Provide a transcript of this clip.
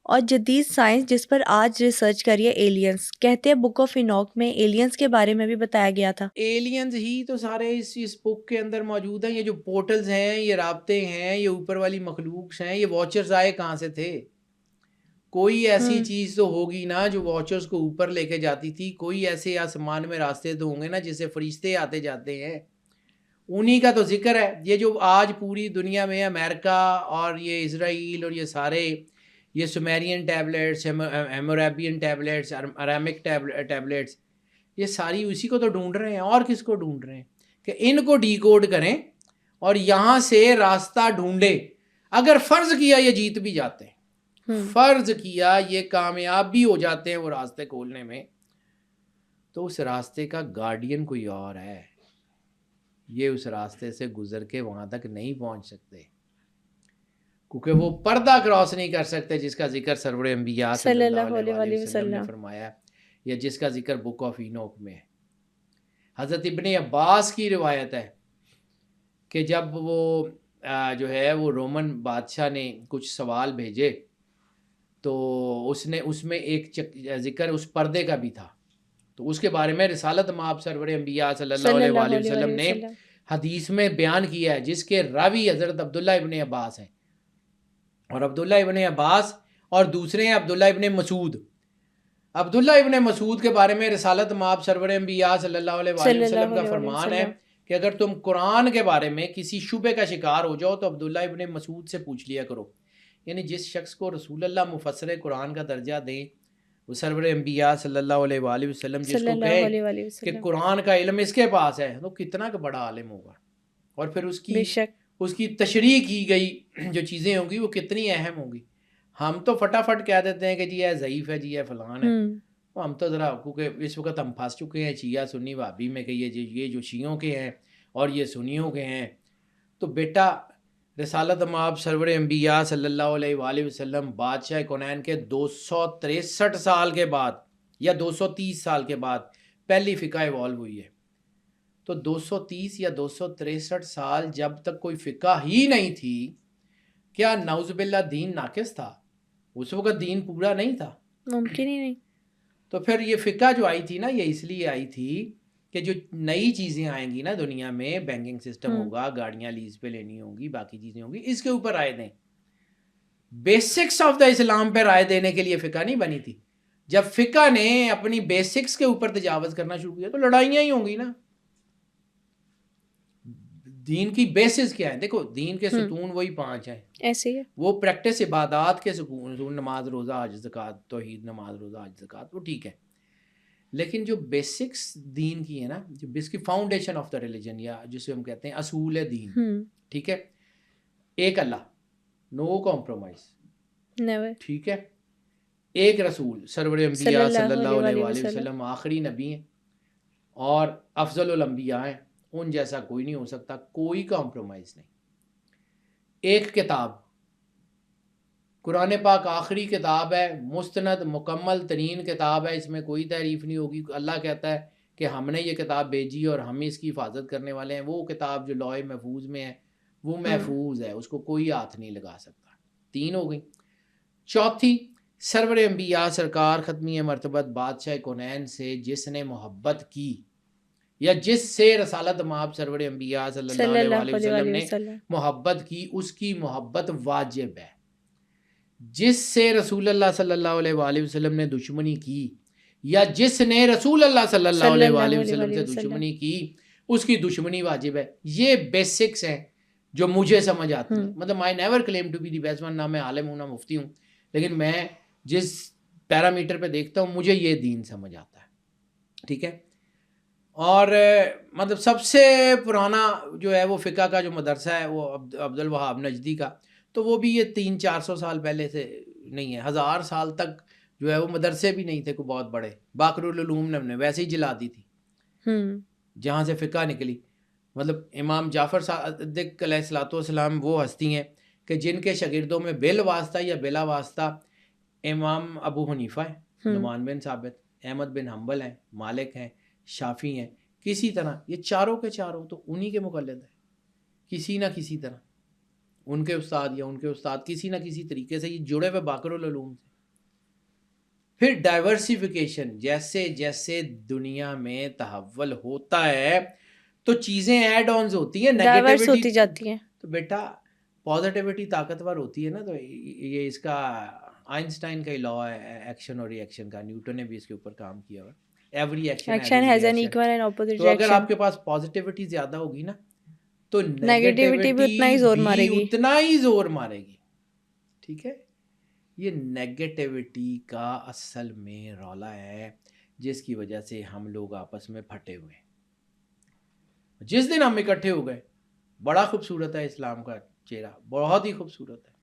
اور جدید سائنس جس پر آج ریسرچ کری ہے ایلینز، کہتے ہیں بک آف اینوک میں ایلینز کے بارے میں بھی بتایا گیا تھا۔ ایلینز ہی تو سارے اس بک کے اندر موجود ہیں. یہ جو پورٹلز ہیں، یہ رابطے ہیں، یہ اوپر والی مخلوق ہیں، یہ واچرز آئے کہاں سے تھے؟ کوئی ایسی چیز تو ہوگی نا جو واچرز کو اوپر لے کے جاتی تھی. کوئی ایسے آسمان میں راستے تو ہوں گے نا جس سے فرشتے آتے جاتے ہیں. انہی کا تو ذکر ہے. یہ جو آج پوری دنیا میں امریکہ اور یہ اسرائیل اور یہ سارے یہ سومیرین ٹیبلٹس، ہیموریبین ٹیبلٹس، ارامک ٹیبلٹس، یہ ساری اسی کو تو ڈھونڈ رہے ہیں. اور کس کو ڈھونڈ رہے ہیں؟ کہ ان کو ڈی کوڈ کریں اور یہاں سے راستہ ڈھونڈے. اگر فرض کیا یہ جیت بھی جاتے ہیں، فرض کیا یہ کامیاب بھی ہو جاتے ہیں وہ راستے کھولنے میں، تو اس راستے کا گارڈین کوئی اور ہے. یہ اس راستے سے گزر کے وہاں تک نہیں پہنچ سکتے، کیونکہ وہ پردہ کراس نہیں کر سکتے جس کا ذکر سرور انبیاء صلی اللہ علیہ وسلم نے فرمایا، یا جس کا ذکر بک آف اینوک میں ہے. حضرت ابن عباس کی روایت ہے کہ جب وہ جو ہے وہ رومن بادشاہ نے کچھ سوال بھیجے تو اس میں ایک ذکر اس پردے کا بھی تھا. تو اس کے بارے میں رسالت مآب سرور انبیاء صلی اللہ علیہ وسلم نے حدیث میں بیان کیا ہے، جس کے راوی حضرت عبداللہ ابن عباس ہیں. اور عبداللہ ابن عباس اور دوسرے ہیں عبداللہ ابن مسعود. عبداللہ ابن مسعود کے بارے میں رسالت مآب سرور انبیاء صلی اللہ علیہ وسلم کا فرمان ہے کہ اگر تم قرآن کے بارے میں کسی شبے کا شکار ہو جاؤ تو عبداللہ ابن مسعود سے پوچھ لیا کرو. یعنی جس شخص کو رسول اللہ مفسر قرآن کا درجہ دیں، وہ سرور انبیاء صلی اللہ علیہ وآلہ وسلم جس کو کہیں کہ قرآن کا علم اس کے پاس ہے، تو کتنا کا بڑا عالم ہوگا. اور پھر اس کی تشریح کی گئی جو چیزیں ہوں گی وہ کتنی اہم ہوں گی. ہم تو فٹافٹ کہہ دیتے ہیں کہ جی یہ ضعیف ہے، جی یہ فلان ہے. تو ہم تو ذرا، کیونکہ اس وقت ہم پھنس چکے ہیں شیعہ سنی وہابی میں کہ یہ جو شیعوں کے ہیں اور یہ سنیوں کے ہیں. تو بیٹا رسالت مآب سرور انبیاء صلی اللہ علیہ وآلہ وسلم بادشاہ کونین کے 263 سال کے بعد یا 230 سال کے بعد پہلی فقہ ایوالو ہوئی ہے. تو 230 یا 263 سال جب تک کوئی فقہ ہی نہیں تھی، کیا نعوذ باللہ دین ناقص تھا؟ اس وقت دین پورا نہیں تھا، ممکن ہی نہیں. تو پھر یہ فقہ جو آئی تھی نا، یہ اس لیے آئی تھی کہ جو نئی چیزیں آئیں گی نا دنیا میں، بینکنگ سسٹم ہوگا، گاڑیاں لیز پہ لینی ہوں گی، باقی چیزیں ہوں گی، اس کے اوپر رائے دیں. بیسکس آف دا اسلام پہ رائے دینے کے لیے فقہ نہیں بنی تھی. جب فقہ نے اپنی بیسکس کے اوپر تجاوز کرنا شروع کیا تو لڑائیاں ہی ہوں گی نا. دین کی بیسس کیا ہے؟ دیکھو دین کے ستون وہی 5 ہیں، ایسے ہی وہ پریکٹس عبادات کے ستون، نماز روزہ حج زکوٰۃ، توحید، نماز روزہ حج زکوٰۃ، وہ ٹھیک ہے. لیکن جو بیسکس دین کی ہے نا، جو basic foundation of the religion, یا جسے ہم کہتے ہیں اصول دین، ٹھیک ہے، ایک اللہ، نو کمپرومائز، نیور، ٹھیک ہے، ایک رسول سرور انبیاء صلی اللہ علیہ وآلہ وسلم آخری نبی ہیں اور افضل الانبیاء ہیں، ان جیسا کوئی نہیں ہو سکتا، کوئی کمپرومائز نہیں. ایک کتاب قرآن پاک آخری کتاب ہے، مستند مکمل ترین کتاب ہے، اس میں کوئی تعریف نہیں ہوگی. اللہ کہتا ہے کہ ہم نے یہ کتاب بھیجی اور ہم اس کی حفاظت کرنے والے ہیں. وہ کتاب جو لوح محفوظ میں ہے وہ محفوظ ہے، اس کو کوئی ہاتھ نہیں لگا سکتا. 3 ہو گئی. چوتھی، سرور انبیاء سرکار ختمی مرتبت بادشاہ کونین سے جس نے محبت کی، یا جس سے رسالت مآب سرور انبیاء صلی اللہ علیہ وسلم نے محبت کی، اس کی محبت واجب ہے. جس سے رسول اللہ صلی اللہ علیہ وآلہ وسلم نے دشمنی کی، یا جس نے رسول اللہ صلی اللہ علیہ وآلہ وسلم سے دشمنی کی، اس کی دشمنی واجب ہے. یہ بیسکس ہیں جو مجھے سمجھ آتی ہیں. مطلب I never claim to be the best one، نہ میں عالم ہوں نہ مفتی ہوں، لیکن میں جس پیرامیٹر پہ دیکھتا ہوں مجھے یہ دین سمجھ آتا ہے، ٹھیک ہے. اور مطلب سب سے پرانا جو ہے وہ فقہ کا جو مدرسہ ہے وہ عبد الوہاب نجدی کا، تو وہ بھی یہ 300-400 سال پہلے سے نہیں ہے، 1000 سال تک جو ہے وہ مدرسے بھی نہیں تھے کوئی بہت بڑے. باقر العلوم نے ویسے ہی جلا دی تھی جہاں سے فقہ نکلی. مطلب امام جعفر صادق علیہ الصلوۃ والسلام وہ ہستی ہیں کہ جن کے شاگردوں میں بال واسطہ یا بلا واسطہ امام ابو حنیفہ ہیں، نعمان بن ثابت، احمد بن حنبل ہیں، مالک ہیں، شافی ہیں. کسی طرح یہ چاروں کے چاروں تو انہی کے مقلد ہیں، کسی نہ کسی طرح ان کے استاد یا ان کے استاد کسی نہ کسی طریقے سے یہ جڑے ہوئے باقر العلوم سے. پھر ڈائیورسیفیکیشن، جیسے جیسے دنیا میں تحول ہوتا ہے تو چیزیں ایڈ آنز ہوتی ہیں، ڈائیورس ہوتی نیگیٹیوٹی جاتی ہیں. تو بیٹا پازیٹیوٹی طاقتور ہوتی ہے نا. تو یہ اس کا آئنسٹائن کا لا ہے ایکشن اور ری ایکشن کا، نیوٹن نے بھی اس کے اوپر کام کیا ہوا. Every action action has has an an reaction. Equal and opposite تو اگر ریئیکشن. آپ کے پاس پازیٹیوٹی زیادہ ہوگی نا تو نیگیٹیوٹی بھی اتنا ہی نیگیٹیوٹی زور بھی مارے گی. اتنا ہی زور مارے گی. ٹھیک ہے، یہ نیگیٹیوٹی کا اصل میں رولا ہے جس کی وجہ سے ہم لوگ آپس میں پھٹے ہوئے ہیں. جس دن ہم اکٹھے ہو گئے، بڑا خوبصورت ہے اسلام کا چہرہ، بہت ہی خوبصورت ہے.